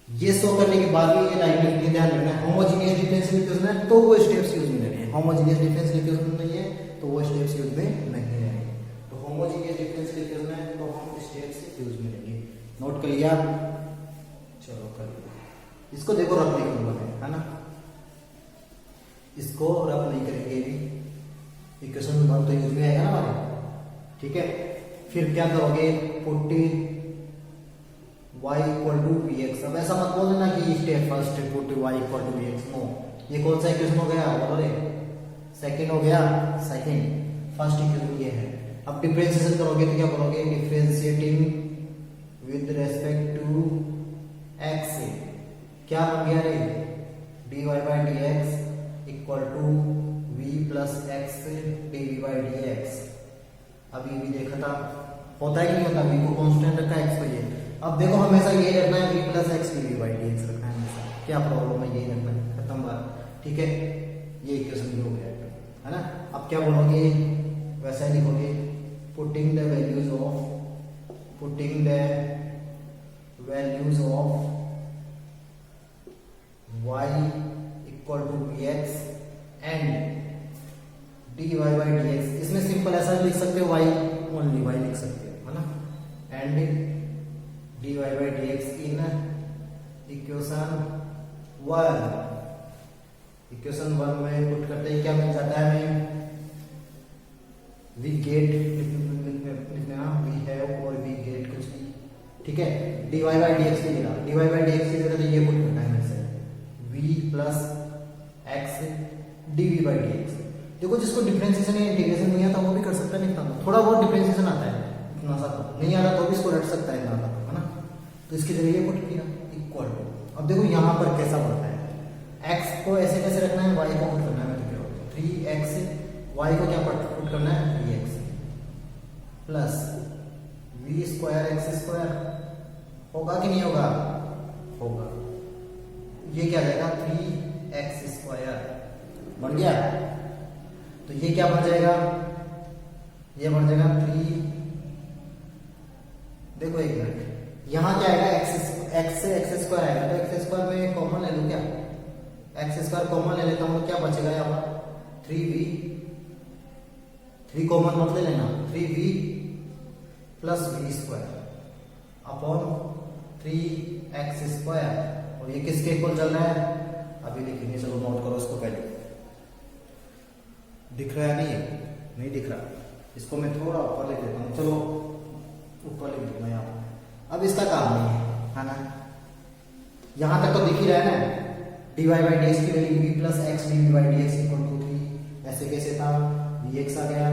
ये शो करने के बाद भी ये लाइन लिखने का ध्यान रखना है, होमोजीनियस डिफरेंशियल इक्वेशन है तो वो स्टेप्स यूज में लेने हैं, होमोजीनियस डिफरेंशियल इक्वेशन नहीं है तो वो स्टेप्स यूज में नहीं है। तो होमोजीनियस डिफरेंशियल इक्वेशन है तो हम स्टेप्स यूज में लेंगे, नोट कर लिया, चलो कर लिया। इसको देखो रफ नहीं करूंगा है ना, इसको रफ नहीं करेंगे भी, इक्वेशन नंबर तो यूज में आएगा ना हमारे। ठीक है, फिर क्या करोगे, put y equal to bx। अब ऐसा मत बोल देना कि step first step put y equal to bx, no, ये कौन सा इक्वेशन हो गया बोलो रे, सेकंड हो गया, सेकंड, फर्स्ट इक्वेशन ये है। अब डिफरेंशिएशन करोगे तो क्या करोगे, differentiating with respect to x, क्या बन गया रे, dy by dx equal to v plus x dv by dx। अभी भी देखा था होता है कि नहीं होता, v को कांस्टेंट रखा है, x को ये। अब देखो हमेशा यही रखना है, v plus x dv by dx रखना है हमेशा, क्या प्रॉब्लम है, यही रखना है, खत्म बात। ठीक है, ये इक्वेशन भी हो गया है ना। अब क्या बोलोगे, वैसा ही लिखोगे, putting the values of y equal to bx and dy by dx। इसमें सिंपल ऐसा लिख सकते हो, y ओनली y लिख सकते हो है ना, and dy by dx in equation 1। Equation 1 में पुट करते ही क्या मिल जाता है हमें, वी गेट लिखना वी हैव और वी गेट कुछ भी, ठीक है। dy by dx की जगह की जगह तो ये पुट करना है मेरे से v plus x dv by dx। देखो जिसको डिफरेंशिएशन या इंटीग्रेशन नहीं आता वो भी कर सकता है, नहीं थोड़ा बहुत डिफरेंशिएशन आता है, इतना सा नहीं आ रहा तो भी इसको रट सकता है, इतना सा है ना। तो इसके जरिए ये पुट किया इक्वल टू। अब देखो यहाँ पर कैसा बढ़ता है, x को ऐसे कैसे रखना है, y को पुट करना है, 3x y को क्या पुट करना है 3x plus v square x square, होगा कि नहीं होगा, होगा। ये क्या जाएगा 3x स्क्वायर बन गया। तो ये क्या बन जाएगा, ये बन जाएगा 3, देखो एक मिनट, यहाँ क्या आएगा x से x स्क्वायर आएगा, तो x स्क्वायर में कॉमन ले लूं क्या, x स्क्वायर कॉमन ले लेता हूं तो क्या बचेगा यहाँ पर 3v, 3 कॉमन मत ले लेना, 3v plus v square upon 3x square, और ये किसके इक्वल चल रहा है, अभी लिखेंगे, चलो नोट करो इसको पहले। दिख रहा है नहीं दिख रहा, इसको मैं थोड़ा ऊपर लिख देता हूँ, चलो ऊपर लिख दूंगा यहाँ। अब इसका काम नहीं है ना, यहाँ तक तो दिख ही रहा है ना, dy by dx की value v plus x dv by dx equal to 3, ऐसे कैसे था vx आ गया।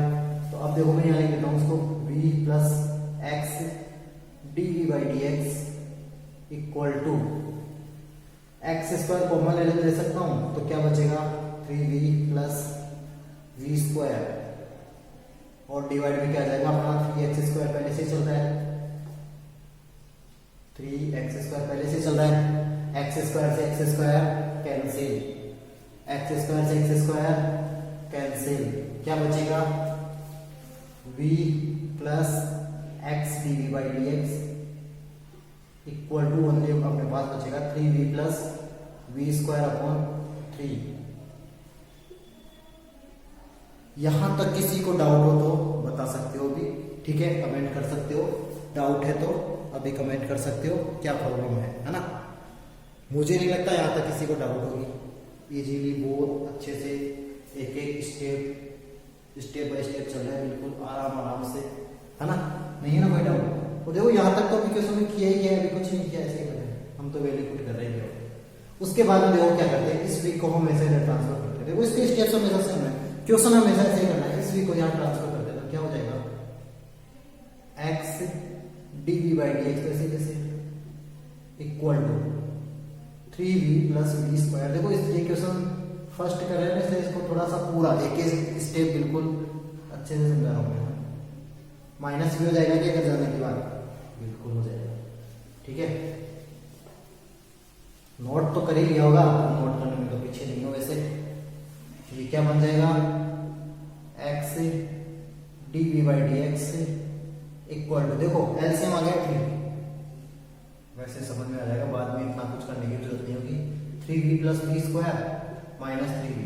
तो अब देखो मैं यहाँ लिख देता हूँ उसको v plus x dv by dx equal to x square common ले सकता हूँ, तो क्या बचेगा 3v प्लस v स्क्वायर, और डिवाइड में क्या आ जाएगा अपना 3x स्क्वायर पहले से चल रहा है, 3x स्क्वायर पहले से चल रहा है, x स्क्वायर से x square cancel, x square से x स्क्वायर कैंसिल, क्या बचेगा v plus x dv by dx equal to only अपने पास बचेगा 3v plus v square upon 3। यहां तक किसी को डाउट हो तो बता सकते हो भी, ठीक है, कमेंट कर सकते हो, डाउट है तो अभी कमेंट कर सकते हो क्या प्रॉब्लम है ना। मुझे नहीं लगता यहां तक किसी को डाउट होगी, इजीली बहुत अच्छे से एक एक स्टेप बाय स्टेप चल रहा है, बिल्कुल आराम से, है ना, नहीं है ना कोई डाउट। तो देखो यहाँ तक तो अप्लीकेशन में किया ही किया, अभी कुछ नहीं किया, ऐसे ही कर रहे हैं हम तो, वैल्यू पुट कर रहे हैं। उसके बाद में देखो क्या करते हैं, इस वीक को हम ऐसे ट्रांसफर करते हैं, देखो इसके स्टेप्स हमेशा सेम है, क्वेश्चन हमेशा ऐसे ही करना है, इस वीक को यहाँ ट्रांसफर करते हैं तो क्या हो जाएगा x dv by dx कैसे कैसे equal to 3v plus v square. देखो इस क्वेश्चन फर्स्ट कर रहे हैं इसलिए इसको थोड़ा सा पूरा एक एक स्टेप बिल्कुल अच्छे से समझा रहा हूँ। माइनस भी हो जाएगा कि अगर जाने के बाद, बिल्कुल हो जाएगा, ठीक है। नोट तो कर ही लिया होगा, नोट करने में तो पीछे नहीं हो वैसे। ये क्या बन जाएगा x dv by dx equal to, देखो एलसीएम आ गया 3, वैसे समझ में आ जाएगा, बाद में इतना कुछ करने की जरूरत नहीं होगी। 3v plus v square minus 3v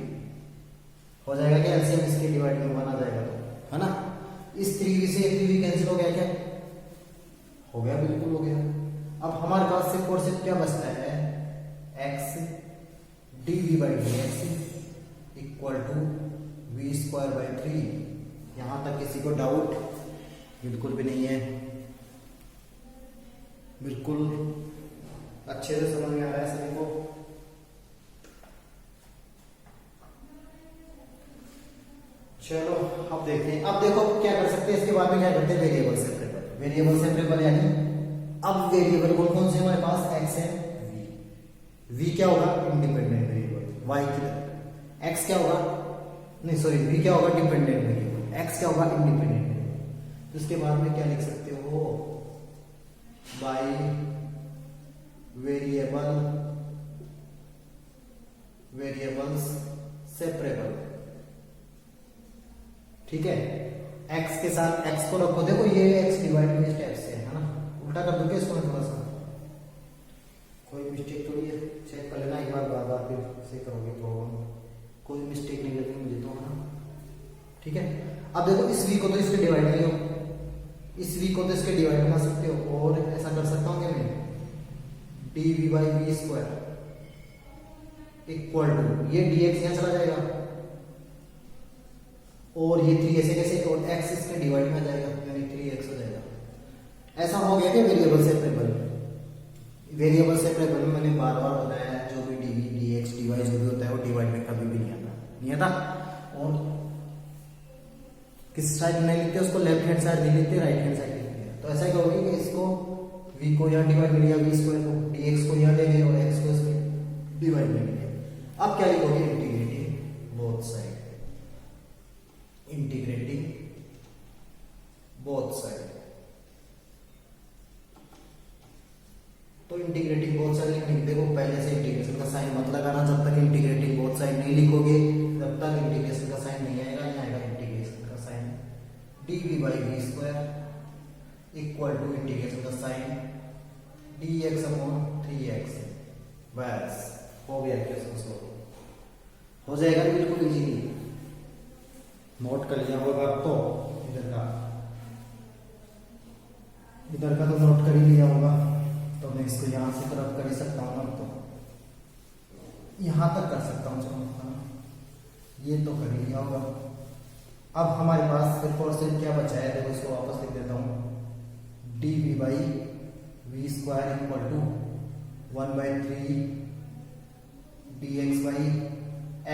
हो जाएगा क्या, एलसीएम इसके डिवाइड में 1 आ जाएगा तो, है ना। इस 3v से 3v कैंसिल हो गया, क्या हो गया, बिल्कुल हो गया। अब हमारे पास सिर्फ और सिर्फ क्या बचता है, x dv by dx equal to v square by 3। यहां तक किसी को डाउट बिल्कुल भी नहीं है, बिल्कुल अच्छे से समझ में आ रहा है सभी को। चलो अब देखते हैं, अब देखो क्या कर सकते हैं, इसके बाद में क्या करते हैं, वेरिएबल सेपरेबल। वेरिएबल सेपरेबल यानी अब वेरिएबल कौन कौन से हमारे पास, x है, v क्या होगा इंडिपेंडेंट वेरिएबल, y की तरह, x क्या होगा, नहीं सॉरी v क्या होगा डिपेंडेंट वेरिएबल, x क्या होगा इंडिपेंडेंट वेरिएबल। तो इसके बाद में क्या लिख सकते हो, बाय वेरिएबल्स सेपरेबल, ठीक है। x के साथ x को रखो, देखो ये x डिवाइड में स्टेप से है ना, उल्टा कर दोगे इसको थोड़ा सा, कोई मिस्टेक तो नहीं है, चेक कर लेना एक बार, बार फिर से करोगे प्रॉब्लम, कोई मिस्टेक नहीं लगेगी मुझे तो, है ना, ठीक है। अब देखो इस v को तो इससे डिवाइड नहीं हो, इस v को तो इसके डिवाइड बना सकते हो, और ऐसा कर सकता हूँ कि मैं dv by v square equal to ये dx यहाँ चला जाएगा, और ये 3 ऐसे कैसे, और x इसके डिवाइड में आ जाएगा, यानी 3x हो जाएगा। ऐसा हो गया कि वेरिएबल सेपरेबल। वेरिएबल सेपरेबल में मैंने बार बार बताया है, जो भी dv dx dy जो भी होता है वो डिवाइड में कभी भी नहीं आता। और किस साइड में लिखते हैं उसको, लेफ्ट हैंड साइड नहीं लिखते, राइट हैंड साइड लिखते हैं। तो ऐसा क्या होगी कि इसको v को यहाँ डिवाइड में लिया, v स्क्वायर को, dx को यहाँ ले गए और x को इसके डिवाइड में लिया। अब क्या लिखोगे, integrating both side, integrating both side. तो इंटीग्रेटिंग बोथ साइड लिखने के, देखो पहले से इंटीग्रेशन का साइन मत लगाना, जब तक इंटीग्रेटिंग बोथ साइड नहीं लिखोगे तब तक इंटीग्रेशन का साइन नहीं आएगा। यहाँ आएगा इंटीग्रेशन का sign dv by v square equal to integration का साइन dx अपॉन 3x। बस हो गया, इक्वेशन सॉल्व हो जाएगा, बिल्कुल इजीली। नोट कर लिया होगा तो इधर का तो नोट कर ही लिया होगा, तो मैं इसको यहां से तरफ कर ही सकता हूँ ना, तो यहां तक कर सकता हूँ। चलो ये तो कर ही लिया होगा। अब हमारे पास सिर्फ और सिर्फ क्या बचा है, देखो इसको वापस लिख देता हूँ, dv by v square equal to 1/3 dx by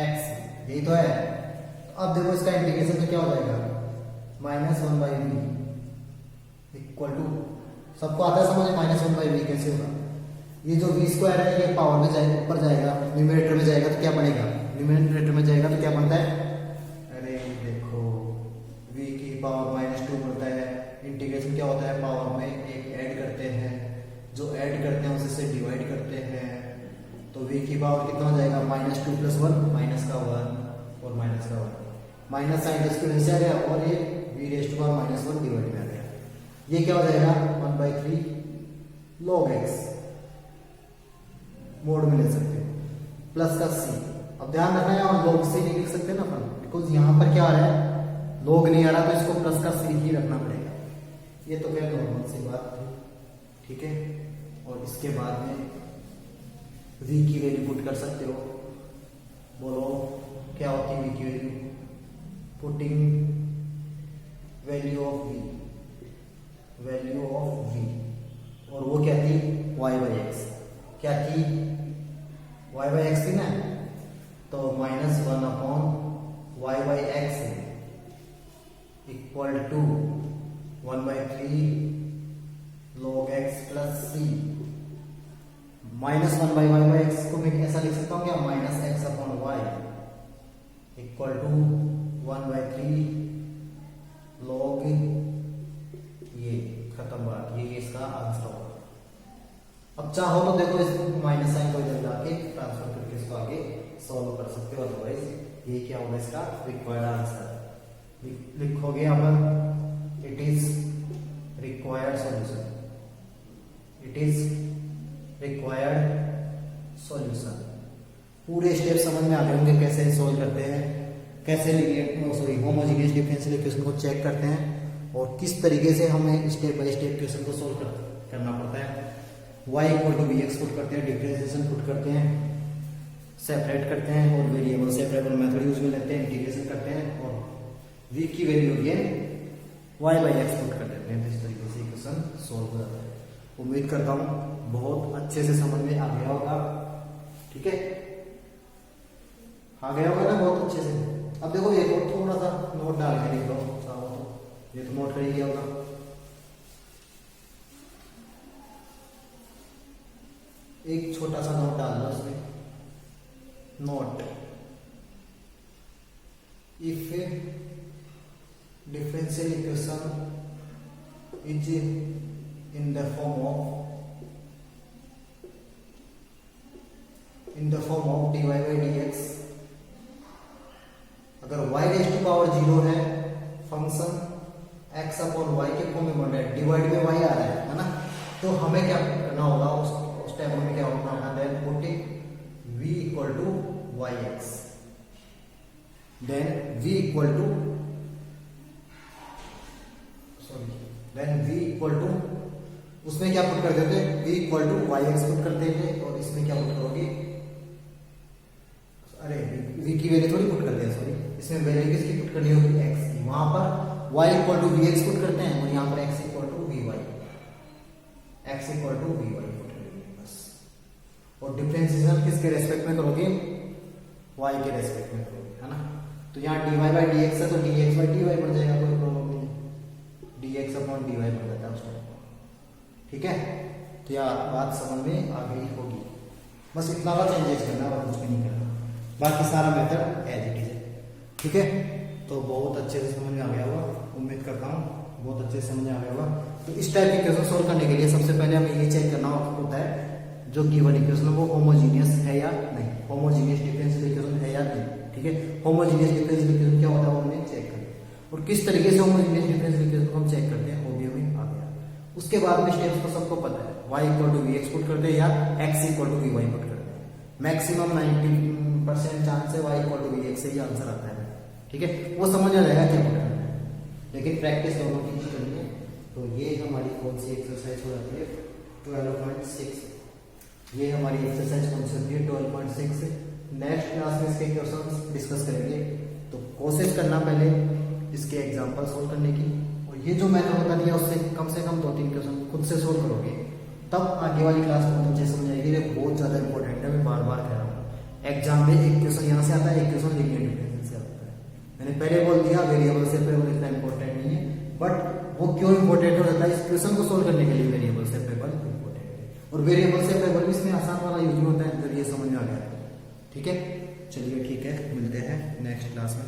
x, यही तो है। अब देखो इसका इंटीग्रेशन तो क्या हो जाएगा, -1/v इक्वल टू, सबको आता है समझ, -1/v कैसे होगा। ये जो v स्क्वायर है ये पावर में जाएगा, ऊपर जाएगा, न्यूमरेटर में जाएगा तो क्या बनेगा, न्यूमरेटर में जाएगा तो क्या बनता है, अरे देखो v की पावर -2 बनता है। इंटीग्रेशन क्या होता है, पावर में एक ऐड करते हैं, जो ऐड करते हैं उसे डिवाइड करते हैं, तो v की पावर कितना हो जाएगा, -2 + 1 माइनस का 1 और माइनस का 1, माइनस साइन एक्सपोनेंशियल आ गया, और ये v raise to power -1 divide में आ गया। ये क्या हो जाएगा, 1/3 log x, मोड में ले सकते हो, प्लस का c। अब ध्यान रखना है, log c नहीं लिख सकते ना अपन, बिकॉज यहाँ पर क्या आ रहा है, log नहीं आ रहा, तो इसको प्लस का c ही रखना पड़ेगा। ये तो क्या नॉर्मल सी बात थी, ठीक है। और इसके बाद में v की वैल्यू पुट कर सकते हो, बोलो क्या होती है v की value, putting value of v, value of v, और वो क्या थी, y/x, क्या थी, y/x थी ना, तो -1 upon y/x equal to 1/3 log x plus c। -1/y/x को मैं ऐसा लिख सकता हूँ क्या, -x upon y equal to 1/3 log, ये खत्म बात, ये इसका आंसर होगा। अब चाहो तो देखो इस माइनस साइन को इधर लाके ट्रांसफर करके इसको आगे सॉल्व कर सकते हो, अदरवाइज ये क्या होगा, इसका रिक्वायर्ड आंसर लिखोगे अब, it is required solution, it is required solution. पूरे स्टेप समझ में आ गए होंगे कैसे सॉल्व करते हैं, कैसे होमोजेनियस डिफरेंशियल इक्वेशन को चेक करते हैं, और किस तरीके से हमें स्टेप बाय स्टेप क्वेश्चन को सॉल्व करना पड़ता है। y = vx पुट करते हैं, डिफरेंशिएशन पुट करते हैं, सेपरेट करते हैं, और वेरिएबल सेपरेबल मेथड यूज में लेते हैं, इंटीग्रेशन करते हैं, और v की वैल्यू अगेन y/x पुट कर देते हैं। तो इस तरीके से इक्वेशन सॉल्व हो जाता है। उम्मीद करता हूँ बहुत अच्छे से समझ में आ गया होगा, ठीक है, आ गया होगा ना बहुत अच्छे से। अब देखो एक और थोड़ा सा नोट डाल के लिख लो, ये तो नोट कर ही लिया होगा। एक छोटा सा नोट डाल दो इसमें, note, if differential equation is in the form of dy by dx, अगर y⁻0 है, फंक्शन x अपॉन y के फॉर्म में बन रहा है, डिवाइड में y आ रहा है ना, तो हमें क्या करना होगा, उस टाइम में क्या होगा, then putting v equal to yx, then v equal to then v equal to, उसमें क्या पुट कर देते, v equal to y x put करते थे, और इसमें क्या पुट करोगे, अरे v की वैल्यू थोड़ी पुट कर दिया, सॉरी, इसमें वैल्यू किसकी पुट करनी होगी, x की। वहां पर y equal to v x put करते हैं, और यहाँ पर x equal to v y, x equal to v y put करेंगे बस। और डिफरेंशिएशन किसके रेस्पेक्ट में करोगे, y के रेस्पेक्ट में करोगे, है ना। तो यहाँ dy बाई dx है, तो dx बाई dy बन जाएगा, कोई प्रॉब्लम नहीं, dx अपॉन dy बन जाता है उसमें, ठीक है। तो यह बात समझ में आ गई होगी, बस इतना का चेंजेस करना और कुछ भी नहीं करना, बाकी सारा मेथड एज इट इज है, ठीक है। तो बहुत अच्छे से समझ में आ गया होगा, उम्मीद करता हूँ बहुत अच्छे से समझ में आ गया होगा। तो इस टाइप की क्वेश्चन सोल्व करने के लिए सबसे पहले हमें ये चेक करना होता है जो गिवन इक्वेशन वो होमोजीनियस है या नहीं, होमोजीनियस डिफरेंशियल इक्वेशन है या नहीं, ठीक है। होमोजीनियस डिफरेंशियल इक्वेशन क्या होता है वो हमें चेक करना, और किस तरीके से होमोजीनियस डिफरेंशियल इक्वेशन को हम चेक करते हैं वो भी हमें आ गया। उसके बाद में स्टेप्स तो सबको पता है, y equal to v x put करते हैं या x equal to v y put करते हैं। मैक्सिमम 90% चांस है y equal to v x से ही आंसर आता है, ठीक है। वो समझ आ जाएगा क्या पुट करना है, लेकिन प्रैक्टिस दोनों की करनी है। तो ये हमारी कौन सी एक्सरसाइज हो जाती है 12.6, ये हमारी एक्सरसाइज कौन सी होती है 12.6। नेक्स्ट क्लास में इसके क्वेश्चंस डिस्कस करेंगे, तो कोशिश करना पहले इसके एग्जांपल सोल्व करने की, और ये जो मैंने बता दिया उससे कम 2-3 क्वेश्चन खुद से सोल्व करोगे, तब आगे वाली क्लास बहुत अच्छे समझ आएगी। ये बहुत ज्यादा इंपॉर्टेंट है, मैं बार बार कह रहा हूँ। एग्जाम में एक क्वेश्चन यहाँ से आता है, एक क्वेश्चन लीनियर डिफरेंशियल से आता है। मैंने पहले बोल दिया वेरिएबल सेपरेबल इतना इंपॉर्टेंट नहीं है, बट वो क्यों इंपॉर्टेंट हो जाता है, इस क्वेश्चन को सोल्व करने के लिए वेरिएबल सेपरेबल इंपॉर्टेंट है, और वेरिएबल सेपरेबल इसमें आसान वाला यूज होता है, तो ये समझ में आ गया, ठीक है। चलिए ठीक है, मिलते हैं नेक्स्ट क्लास में।